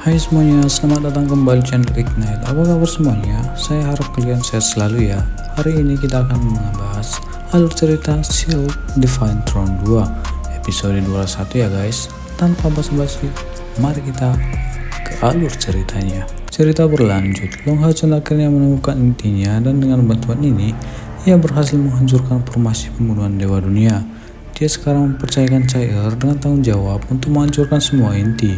Hai semuanya, selamat datang kembali channel Ignite. Apa kabar semuanya? Saya harap kalian sehat selalu ya. Hari ini kita akan membahas alur cerita Shield Divine Throne 2 episode 21 ya guys. Tanpa basa-basi, mari kita ke alur ceritanya. Cerita berlanjut, Long Hachun akhirnya menemukan intinya dan dengan bantuan ini ia berhasil menghancurkan formasi pembunuhan Dewa Dunia. Dia sekarang mempercayakan Chair dengan tanggung jawab untuk menghancurkan semua inti.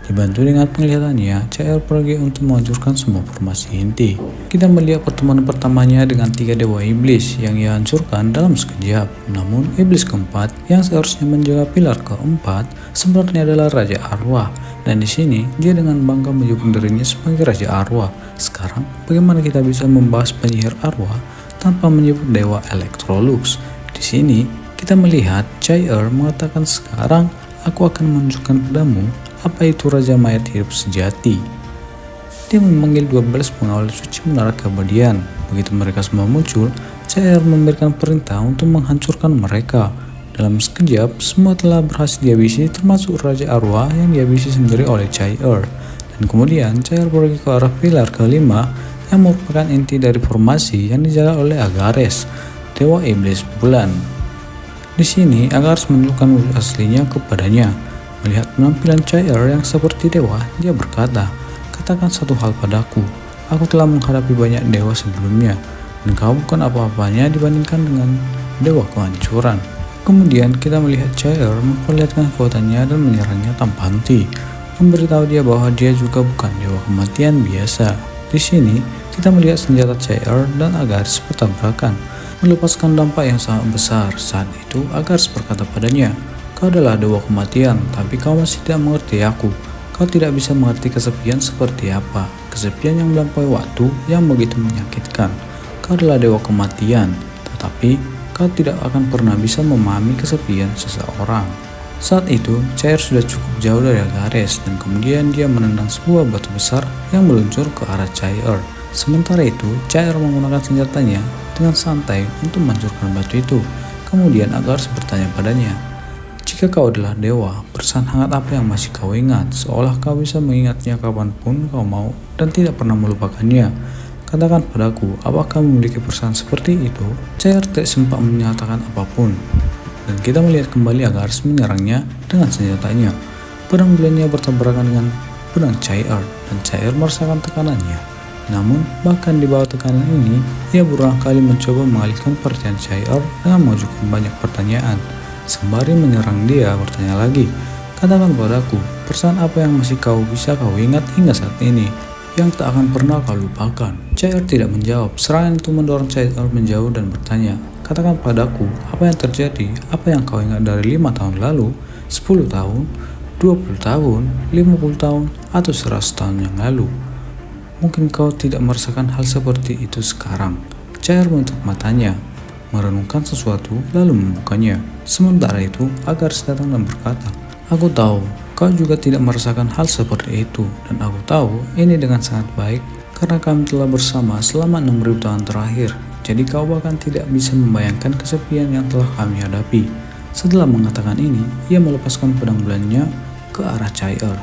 Dibantu dengan penglihatannya, CR pergi untuk menghancurkan semua formasi inti. Kita melihat pertemuan pertamanya dengan 3 dewa iblis yang ia hancurkan dalam sekejap. Namun, iblis keempat yang seharusnya menjaga pilar keempat sebenarnya adalah Raja Arwah. Dan di sini, dia dengan bangga menyebut dirinya sebagai Raja Arwah. Sekarang, bagaimana kita bisa membahas penyihir Arwah tanpa menyebut dewa Electrolux? Di sini, kita melihat CR mengatakan sekarang aku akan menunjukkan padamu apa itu Raja Mayat hidup sejati. Dia memanggil 12 pengawal suci menara keabadian. Begitu mereka semua muncul, CR memberikan perintah untuk menghancurkan mereka. Dalam sekejap, semua telah berhasil dihabisi termasuk Raja Arwah yang dihabisi sendiri oleh CR. Dan kemudian CR pergi ke arah pilar kelima yang merupakan inti dari formasi yang dijaga oleh Agares, Dewa Iblis Bulan. Di sini, Agares menunjukkan wujud aslinya kepadanya. Melihat penampilan Chair yang seperti dewa, dia berkata, "Katakan satu hal padaku, aku telah menghadapi banyak dewa sebelumnya, dan kau bukan apa-apanya dibandingkan dengan dewa kehancuran." Kemudian kita melihat Chair memperlihatkan kekuatannya dan menyerangnya tanpa henti, memberitahu dia bahwa dia juga bukan dewa kematian biasa. Di sini, kita melihat senjata Chair dan Agares bertabrakan, melepaskan dampak yang sangat besar. Saat itu, Agares berkata padanya, "Kau adalah dewa kematian, tapi kau masih tidak mengerti aku. Kau tidak bisa mengerti kesepian seperti apa. Kesepian yang melampaui waktu yang begitu menyakitkan. Kau adalah dewa kematian, tetapi kau tidak akan pernah bisa memahami kesepian seseorang." Saat itu, Chair sudah cukup jauh dari Agares dan kemudian dia menendang sebuah batu besar yang meluncur ke arah Chair. Sementara itu, Chair menggunakan senjatanya dengan santai untuk menghancurkan batu itu. Kemudian Agares bertanya padanya, "Jika kau adalah dewa, pesan hangat apa yang masih kau ingat, seolah kau bisa mengingatnya kapanpun kau mau dan tidak pernah melupakannya? Katakan padaku, apakah memiliki pesan seperti itu?" Chair tidak sempat menyatakan apapun, dan kita melihat kembali Agares menyerangnya dengan senjatanya. Pedang bulannya bertabrakan dengan pedang Chair, dan Chair merasakan tekanannya. Namun, bahkan di bawah tekanan ini, ia berulang kali mencoba mengalihkan perhatian Chair dengan mengajukan banyak pertanyaan. Sembari menyerang dia, bertanya lagi, "Katakan padaku, pesan apa yang masih bisa kau ingat hingga saat ini, yang tak akan pernah kau lupakan?" Chair tidak menjawab. Serangan itu mendorong Chair menjauh dan bertanya, "Katakan padaku, apa yang terjadi? Apa yang kau ingat dari 5 tahun lalu, 10 tahun, 20 tahun, 50 tahun, atau 100 tahun yang lalu? Mungkin kau tidak merasakan hal seperti itu sekarang." Chair menutup matanya, merenungkan sesuatu, lalu membukanya. Sementara itu, Agares datang dan berkata, "Aku tahu, kau juga tidak merasakan hal seperti itu, dan aku tahu ini dengan sangat baik, karena kami telah bersama selama 6.000 tahun terakhir, jadi kau bahkan tidak bisa membayangkan kesepian yang telah kami hadapi." Setelah mengatakan ini, ia melepaskan pedang bulannya ke arah Chair.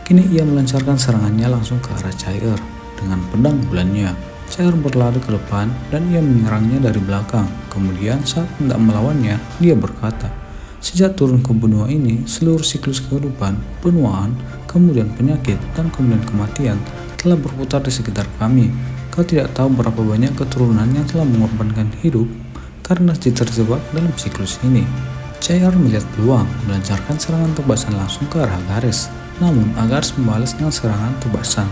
Kini ia melancarkan serangannya langsung ke arah Chair dengan pedang bulannya. Chair berlari ke depan dan ia menyerangnya dari belakang. Kemudian saat hendak melawannya, dia berkata, "Sejak turun ke benua ini, seluruh siklus kehidupan, penuaan, kemudian penyakit, dan kemudian kematian telah berputar di sekitar kami. Kau tidak tahu berapa banyak keturunan yang telah mengorbankan hidup karena terjebak dalam siklus ini." Chair melihat peluang, melancarkan serangan tebasan langsung ke arah Agares. Namun Agares membalas dengan serangan tebasan.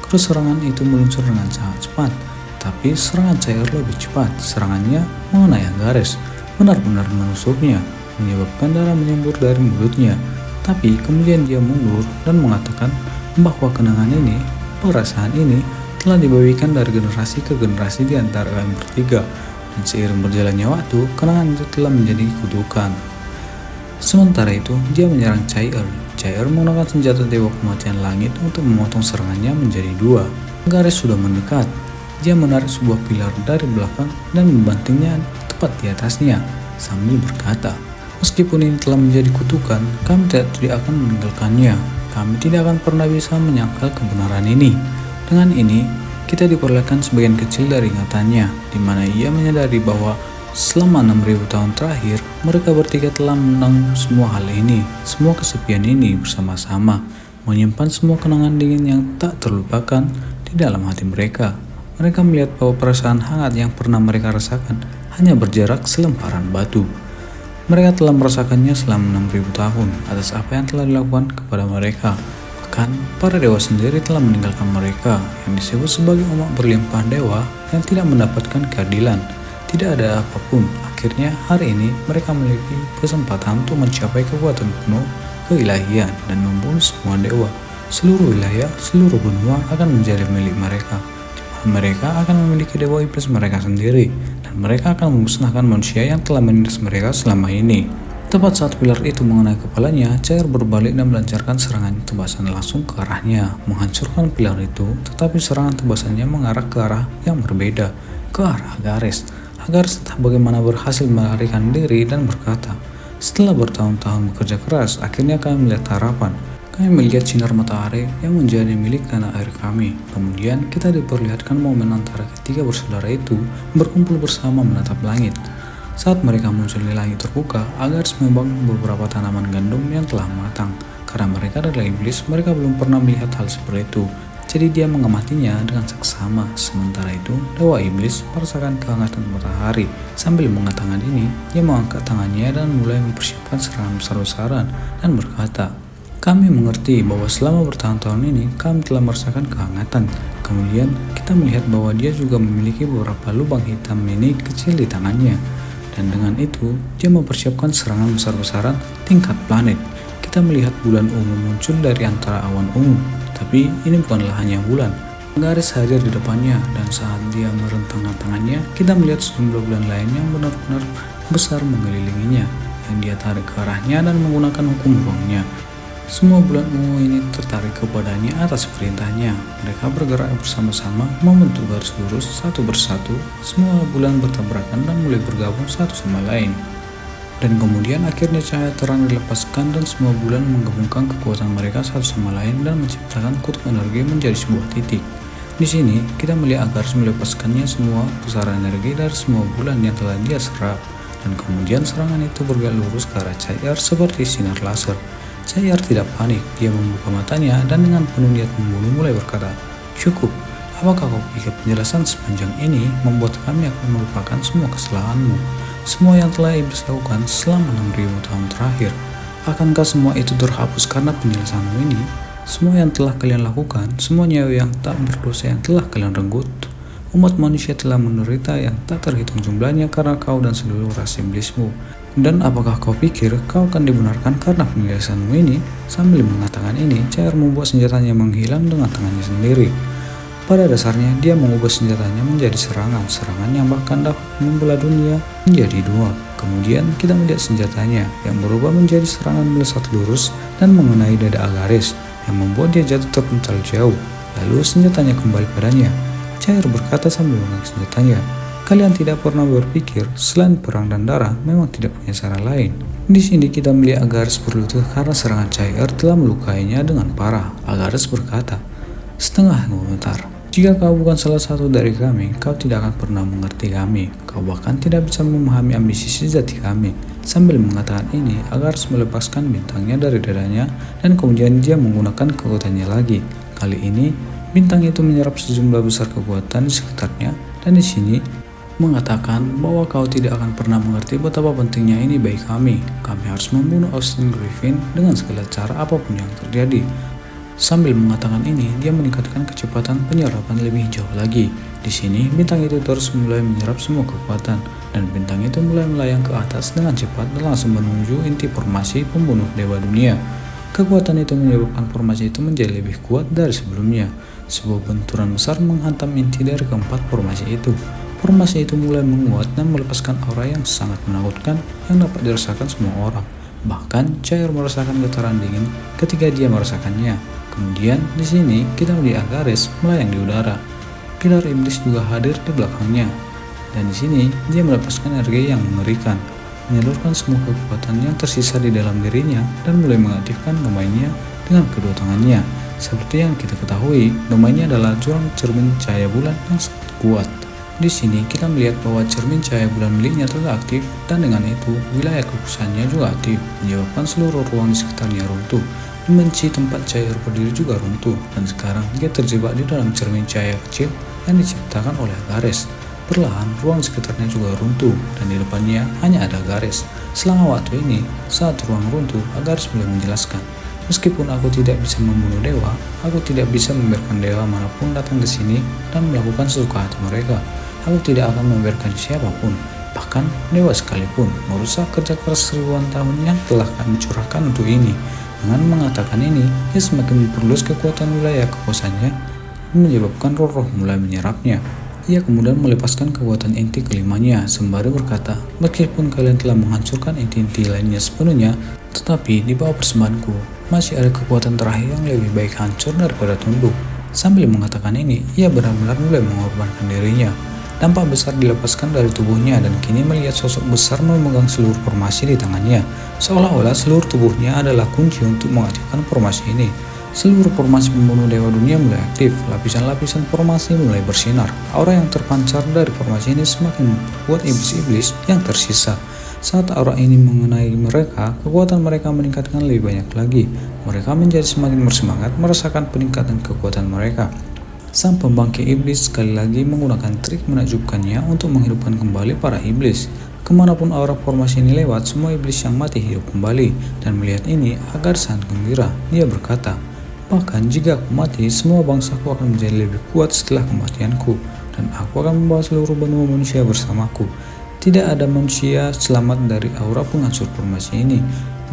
Terus serangan itu meluncur dengan sangat cepat, tapi serangan Chair lebih cepat. Serangannya mengenai Agares, benar-benar menusuknya, menyebabkan darah menyembur dari mulutnya. Tapi kemudian dia mundur dan mengatakan bahwa kenangan ini, perasaan ini, telah dibagikan dari generasi ke generasi di antara kami bertiga, dan seiring berjalannya waktu, kenangan itu telah menjadi kutukan. Sementara itu, dia menyerang Chair. Chair menggunakan senjata Dewa Kematian Langit untuk memotong serangannya menjadi 2. Agares sudah mendekat. Dia menarik sebuah pilar dari belakang dan membantingnya tepat di atasnya, sambil berkata, Meskipun ini telah menjadi kutukan, kami tidak akan meninggalkannya. Kami tidak akan pernah bisa menyangkal kebenaran ini. Dengan ini, kita diperlihatkan sebagian kecil dari ingatannya, di mana ia menyadari bahwa selama 6.000 tahun terakhir, mereka bertiga telah menang semua hal ini, semua kesepian ini bersama-sama, menyimpan semua kenangan dingin yang tak terlupakan di dalam hati mereka. Mereka melihat bahwa perasaan hangat yang pernah mereka rasakan hanya berjarak selemparan batu. Mereka telah merasakannya selama 6.000 tahun atas apa yang telah dilakukan kepada mereka. Bahkan, para dewa sendiri telah meninggalkan mereka, yang disebut sebagai umat berlimpah dewa yang tidak mendapatkan keadilan. Tidak ada apapun. Akhirnya, hari ini mereka memiliki kesempatan untuk mencapai kekuatan penuh keilahian dan membunuh semua dewa. Seluruh wilayah, seluruh benua akan menjadi milik mereka. Mereka akan memiliki dewa iblis mereka sendiri, dan mereka akan memusnahkan manusia yang telah menindas mereka selama ini. Tepat saat pilar itu mengenai kepalanya, Cair berbalik dan melancarkan serangan tebasan langsung ke arahnya, menghancurkan pilar itu, tetapi serangan tebasannya mengarah ke arah yang berbeda, ke arah Agares. Agares entah bagaimana berhasil melarikan diri dan berkata, "Setelah bertahun-tahun bekerja keras, akhirnya kami melihat harapan. Kami melihat sinar matahari yang menjadi milik tanah air kami. Kemudian kita diperlihatkan momen antara ketiga bersaudara itu berkumpul bersama menatap langit. Saat mereka muncul di langit terbuka, Agares membangun beberapa tanaman gandum yang telah matang. Karena mereka adalah iblis, mereka belum pernah melihat hal seperti itu. Jadi dia mengamatinya dengan seksama. Sementara itu, dewa iblis merasakan kehangatan matahari. Sambil mengatakan ini, dia mengangkat tangannya dan mulai mempersiapkan serangan besar-besaran dan berkata, "Kami mengerti bahwa selama bertahun-tahun ini kami telah merasakan kehangatan. Kemudian kita melihat bahwa dia juga memiliki beberapa lubang hitam mini kecil di tangannya. Dan dengan itu, dia mempersiapkan serangan besar-besaran tingkat planet. Kita melihat bulan ungu muncul dari antara awan ungu. Tapi ini bukanlah hanya bulan. Agares hadir di depannya, dan saat dia merentangkan tangannya, kita melihat sejumlah bulan lain yang benar-benar besar mengelilinginya, yang dia tarik ke arahnya dan menggunakan hukum ruangnya. Semua bulan ungu ini tertarik kepadanya atas perintahnya. Mereka bergerak bersama-sama, membentuk garis lurus satu persatu. Semua bulan bertabrakan dan mulai bergabung satu sama lain. Dan kemudian akhirnya cahaya terang dilepaskan dan semua bulan menggabungkan kekuatan mereka satu sama lain dan menciptakan kutub energi menjadi sebuah titik. Di sini kita melihat Agares melepaskannya semua pusaran energi dari semua bulan yang telah dia serap. Dan kemudian serangan itu bergerak lurus ke arah Cair seperti sinar laser. Cair tidak panik, dia membuka matanya dan dengan penuh niat membunuh mulai berkata, "Cukup, apakah kau pikir penjelasan sepanjang ini membuat kami akan melupakan semua kesalahanmu? Semua yang telah iblis lakukan selama 6.000 tahun terakhir, akankah semua itu terhapus karena penjelasanmu ini? Semua yang telah kalian lakukan, semua nyawa yang tak berdosa yang telah kalian renggut, umat manusia telah menderita yang tak terhitung jumlahnya karena kau dan seluruh ras iblismu. Dan apakah kau pikir kau akan dibenarkan karena penjelasanmu ini?" Sambil mengatakan ini, Cair membuat senjatanya menghilang dengan tangannya sendiri. Pada dasarnya, dia mengubah senjatanya menjadi serangan yang bahkan dapat membelah dunia menjadi dua. Kemudian kita melihat senjatanya yang berubah menjadi serangan melesat lurus dan mengenai dada Agares, yang membuat dia jatuh terpental jauh. Lalu senjatanya kembali padanya. Cair berkata sambil mengangkat senjatanya, "Kalian tidak pernah berpikir selain perang dan darah memang tidak punya cara lain." Di sini kita melihat Agares berlutut karena serangan Cair telah melukainya dengan parah. Agares berkata, "Setengah komentar. Jika kau bukan salah satu dari kami, kau tidak akan pernah mengerti kami. Kau bahkan tidak bisa memahami ambisi sejati kami." Sambil mengatakan ini, Agares melepaskan bintangnya dari dadanya dan kemudian dia menggunakan kekuatannya lagi. Kali ini, bintang itu menyerap sejumlah besar kekuatan di sekitarnya dan di sini mengatakan bahwa kau tidak akan pernah mengerti betapa pentingnya ini bagi kami. Kami harus membunuh Austin Griffin dengan segala cara apapun yang terjadi. Sambil mengatakan ini, dia meningkatkan kecepatan penyerapan lebih jauh lagi. Di sini, bintang itu terus mulai menyerap semua kekuatan, dan bintang itu mulai melayang ke atas dengan cepat dan langsung menuju inti formasi pembunuh dewa dunia. Kekuatan itu menyebabkan formasi itu menjadi lebih kuat dari sebelumnya. Sebuah benturan besar menghantam inti dari keempat formasi itu. Formasi itu mulai menguat dan melepaskan aura yang sangat menakutkan yang dapat dirasakan semua orang. Bahkan, Cair merasakan getaran dingin ketika dia merasakannya. Kemudian di sini kita melihat Agares melayang di udara. Pilar iblis juga hadir di belakangnya. Dan di sini dia melepaskan energi yang mengerikan. menyalurkan semua kekuatan yang tersisa di dalam dirinya dan mulai mengaktifkan domainnya dengan kedua tangannya. Seperti yang kita ketahui, domainnya adalah jurang cermin cahaya bulan yang sangat kuat. Di sini kita melihat bahwa cermin cahaya bulan miliknya telah aktif, dan dengan itu wilayah kekuasaannya juga aktif, menyebabkan seluruh ruang di sekitarnya runtuh. Dimensi tempat cahaya berdiri juga runtuh, dan sekarang dia terjebak di dalam cermin cahaya kecil yang diciptakan oleh Agares. Perlahan ruang sekitarnya juga runtuh, dan di depannya hanya ada Agares. Selama waktu ini, saat ruang runtuh, Agares mulai menjelaskan, "Meskipun aku tidak bisa membunuh dewa, aku tidak bisa membiarkan dewa manapun datang ke sini dan melakukan sesuka hati mereka. Aku tidak akan membiarkan siapapun, bahkan dewa sekalipun, merusak kerja keras ribuan tahun yang telah kami curahkan untuk ini." Dengan mengatakan ini, dia semakin memperluas kekuatan wilayah kekuasaannya, menyebabkan roh-roh mulai menyerapnya. Ia kemudian melepaskan kekuatan inti kelimanya sembari berkata, "Meskipun kalian telah menghancurkan inti-inti lainnya sepenuhnya, tetapi di bawah persembahanku masih ada kekuatan terakhir yang lebih baik hancur daripada tunduk." Sambil mengatakan ini, ia benar-benar mulai mengorbankan dirinya. Dampak besar dilepaskan dari tubuhnya, dan kini melihat sosok besar memegang seluruh formasi di tangannya. Seolah-olah seluruh tubuhnya adalah kunci untuk mengaktifkan formasi ini. Seluruh formasi pembunuh dewa dunia mulai aktif, lapisan-lapisan formasi mulai bersinar. Aura yang terpancar dari formasi ini semakin memperkuat iblis-iblis yang tersisa. Saat aura ini mengenai mereka, kekuatan mereka meningkatkan lebih banyak lagi. Mereka menjadi semakin bersemangat merasakan peningkatan kekuatan mereka. Sang pembangkit iblis sekali lagi menggunakan trik menakjubkannya untuk menghidupkan kembali para iblis. Kemanapun aura formasi ini lewat, semua iblis yang mati hidup kembali. Dan melihat ini, Agares sangat gembira. Dia berkata, "Bahkan jika aku mati, semua bangsaku akan menjadi lebih kuat setelah kematianku. Dan aku akan membawa seluruh benua manusia bersamaku. Tidak ada manusia selamat dari aura penghancur formasi ini.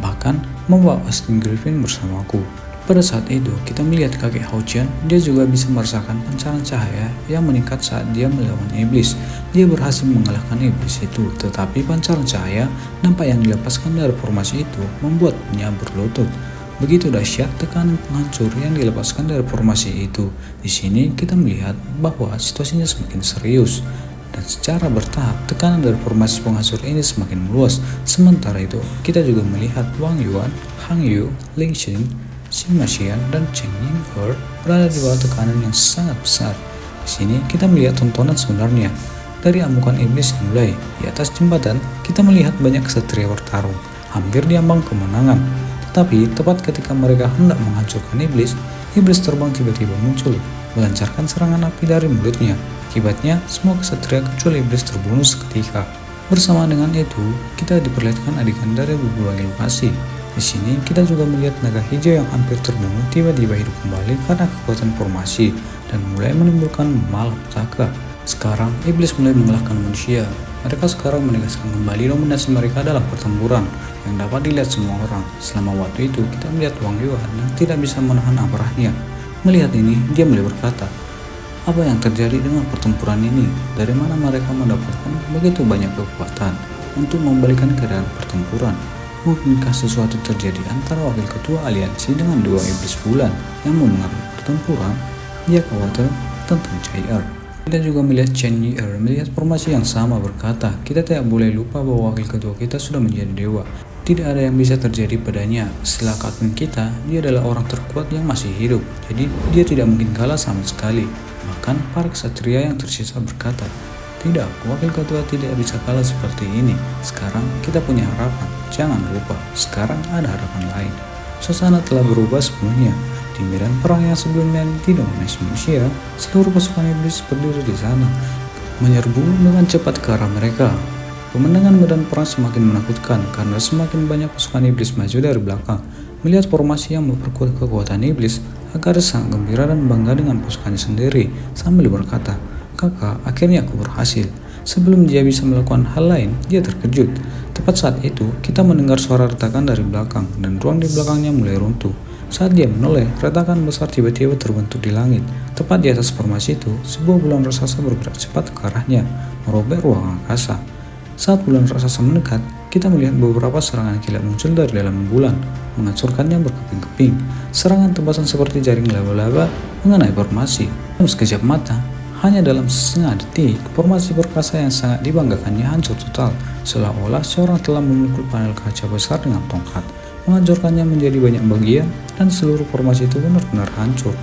Bahkan membawa Austin Griffin bersamaku." Pada saat itu, kita melihat kakek Houchen. Dia juga bisa merasakan pancaran cahaya yang meningkat saat dia melawan iblis. Dia berhasil mengalahkan iblis itu, tetapi pancaran cahaya nampak yang dilepaskan dari formasi itu membuatnya berlutut. Begitu dahsyat tekanan penghancur yang dilepaskan dari formasi itu. Di sini kita melihat bahwa situasinya semakin serius. Dan secara bertahap, tekanan dari formasi penghancur ini semakin meluas. Sementara itu, kita juga melihat Wang Yuan, Hang Yu, Ling Xin, Sima Xian, dan Cheng Ying-er berada di bawah tekanan yang sangat besar. Di sini kita melihat tontonan sebenarnya. Dari amukan iblis dimulai. Di atas jembatan, kita melihat banyak ksatria bertarung, hampir diambang kemenangan. Tetapi tepat ketika mereka hendak menghancurkan iblis, iblis terbang tiba-tiba muncul, melancarkan serangan api dari mulutnya. Akibatnya, semua ksatria kecuali iblis terbunuh seketika. Bersamaan dengan itu, kita diperlihatkan adegan dari berbagai lokasi. Di sini kita juga melihat naga hijau yang hampir terbunuh tiba-tiba hidup kembali karena kekuatan formasi dan mulai menimbulkan malapetaka. Sekarang iblis mulai mengalahkan manusia. Mereka sekarang menegaskan kembali dominasi mereka dalam pertempuran yang dapat dilihat semua orang. Selama waktu itu kita melihat Wang Yuan yang tidak bisa menahan amarahnya. Melihat ini, dia mulai berkata, "Apa yang terjadi dengan pertempuran ini? Dari mana mereka mendapatkan begitu banyak kekuatan untuk membalikan keadaan pertempuran? Mungkinkah sesuatu terjadi antara wakil ketua aliansi dengan dua iblis bulan yang memengaruhi pertempuran?" Dia khawatir tentang Chai-er. Kita juga melihat Chen Yi-er melihat formasi yang sama berkata, "Kita tidak boleh lupa bahwa wakil ketua kita sudah menjadi dewa. Tidak ada yang bisa terjadi padanya. Setelah kapten kita, dia adalah orang terkuat yang masih hidup. Jadi dia tidak mungkin kalah sama sekali." Bahkan para ksatria yang tersisa berkata, "Tidak, wakil ketua tidak bisa kalah seperti ini. Sekarang kita punya harapan. Jangan lupa, sekarang ada harapan lain." Suasana telah berubah sepenuhnya. Di medan perang yang sebelumnya didominasi manusia, seluruh pasukan iblis berdiri di sana, menyerbu dengan cepat ke arah mereka. Pemandangan medan perang semakin menakutkan karena semakin banyak pasukan iblis maju dari belakang. Melihat formasi yang memperkuat kekuatan iblis, Agares sangat gembira dan bangga dengan pasukannya sendiri sambil berkata, "Kakak, akhirnya aku berhasil." Sebelum dia bisa melakukan hal lain, dia terkejut. Tepat saat itu, kita mendengar suara retakan dari belakang dan ruang di belakangnya mulai runtuh. Saat dia menoleh, retakan besar tiba-tiba terbentuk di langit. Tepat di atas formasi itu, sebuah bulan raksasa bergerak cepat ke arahnya, merobek ruang angkasa. Saat bulan raksasa mendekat, kita melihat beberapa serangan kilat muncul dari dalam bulan, menghancurkannya berkeping-keping. Serangan tebasan seperti jaring laba-laba mengenai formasi. Dalam sekejap mata, Hanya dalam setengah detik, formasi perkasa yang sangat dibanggakannya hancur total, seolah-olah seorang telah memukul panel kaca besar dengan tongkat, menghancurkannya menjadi banyak bagian, dan seluruh formasi itu benar-benar hancur.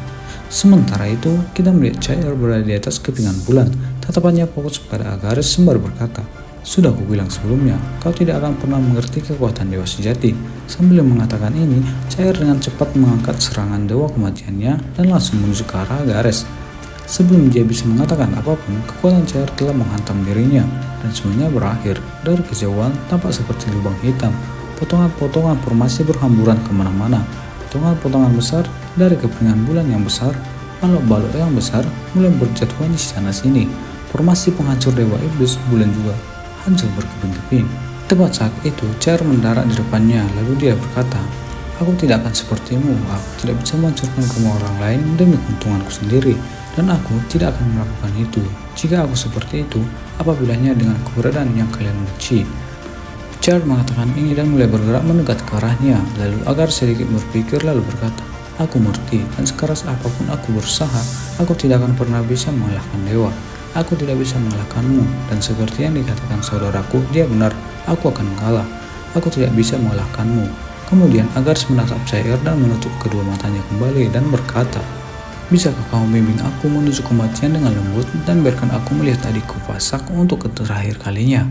Sementara itu, kita melihat Chair berada di atas kepingan bulan, tatapannya fokus pada Agares sembari berkata, "Sudah kubilang sebelumnya, kau tidak akan pernah mengerti kekuatan dewa sejati." Sambil mengatakan ini, Chair dengan cepat mengangkat serangan dewa kematiannya dan langsung menuju ke arah Agares. Sebelum dia bisa mengatakan apapun, kekuatan Chair telah menghantam dirinya, dan semuanya berakhir. Dari kejauhan, tampak seperti lubang hitam. Potongan-potongan formasi berhamburan kemana-mana. Potongan-potongan besar dari kepingan bulan yang besar, balok-balok yang besar, mulai berjatuhan di sana-sini. Formasi penghancur dewa iblis bulan juga hancur berkeping-keping. Tepat saat itu, Chair mendarat di depannya, lalu dia berkata, "Aku tidak akan sepertimu, aku tidak bisa menghancurkan rumah orang lain demi keuntunganku sendiri. Dan aku tidak akan melakukan itu. Jika aku seperti itu, apa bedanya dengan keberadaan yang kalian benci?" Chair mengatakan ini dan mulai bergerak mendekat ke arahnya. Lalu Agares sedikit berpikir lalu berkata, "Aku mengerti, dan sekeras apapun aku berusaha, aku tidak akan pernah bisa mengalahkan dewa. Aku tidak bisa mengalahkanmu, dan seperti yang dikatakan saudaraku, dia benar, aku akan kalah. Aku tidak bisa mengalahkanmu." Kemudian Agares menatap Chair dan menutup kedua matanya kembali dan berkata, "Bisakah kau membimbing aku menuju kematian dengan lembut dan biarkan aku melihat adikku Vasak untuk terakhir kalinya?"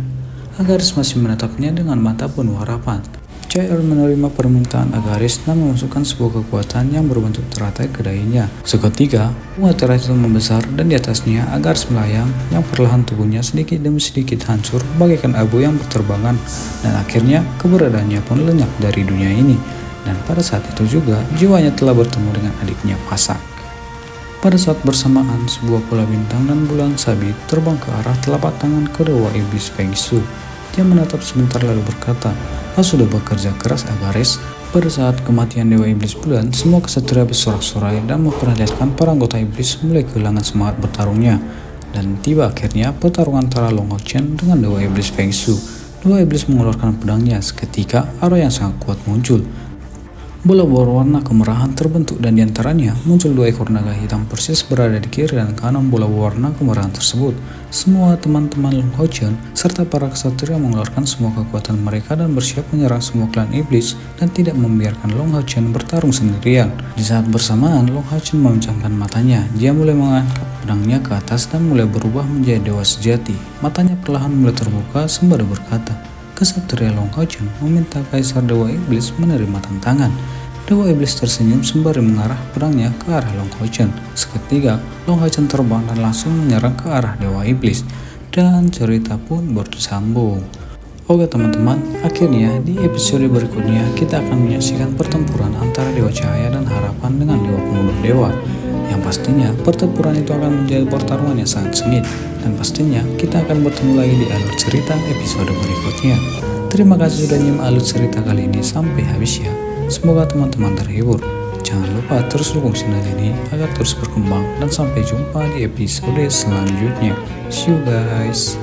Agares masih menatapnya dengan mata penuh harapan. Chair menerima permintaan Agares dan memasukkan sebuah kekuatan yang berbentuk teratai ke dahinya. Seketika, bunga teratai itu membesar dan di atasnya Agares melayang yang perlahan tubuhnya sedikit demi sedikit hancur bagaikan abu yang berterbangan, dan akhirnya keberadaannya pun lenyap dari dunia ini. Dan pada saat itu juga jiwanya telah bertemu dengan adiknya Vasak. Pada saat bersamaan, sebuah bola bintang dan bulan sabit terbang ke arah telapak tangan kedua iblis Feng Shui. Dia menatap sebentar lalu berkata, "Kau sudah bekerja keras, Agares." Pada saat kematian dewa iblis bulan, semua kesatria bersorak-sorai dan memperlihatkan para anggota iblis mulai kehilangan semangat bertarungnya. Dan tiba akhirnya pertarungan antara Long Hao Chen dengan dewa iblis Feng Shui. Dewa iblis mengeluarkan pedangnya. Seketika arrow yang sangat kuat muncul. Bola berwarna kemerahan terbentuk dan diantaranya muncul dua ekor naga hitam persis berada di kiri dan kanan bola berwarna kemerahan tersebut. Semua teman-teman Long Hao Chen serta para kesatria mengeluarkan semua kekuatan mereka dan bersiap menyerang semua klan iblis dan tidak membiarkan Long Hao Chen bertarung sendirian. Di saat bersamaan, Long Hao Chen memejamkan matanya. Dia mulai mengangkat pedangnya ke atas dan mulai berubah menjadi dewa sejati. Matanya perlahan mulai terbuka sembari berkata, "Kesatria Long Hao Chen meminta Kaisar Dewa Iblis menerima tantangan." Dewa Iblis tersenyum sembari mengarah pedangnya ke arah Long Hao Chen. Seketika, Long Hao Chen terbang dan langsung menyerang ke arah Dewa Iblis. Dan cerita pun bersambung. Oke teman-teman, akhirnya di episode berikutnya kita akan menyaksikan pertempuran antara Dewa Cahaya dan Harapan dengan Dewa Pembunuh Dewa. Yang pastinya pertempuran itu akan menjadi pertarungan yang sangat sengit. Dan pastinya kita akan bertemu lagi di alur cerita episode berikutnya. Terima kasih sudah nyimak alur cerita kali ini sampai habis ya. Semoga teman-teman terhibur. Jangan lupa terus dukung channel ini agar terus berkembang dan sampai jumpa di episode selanjutnya. See you guys.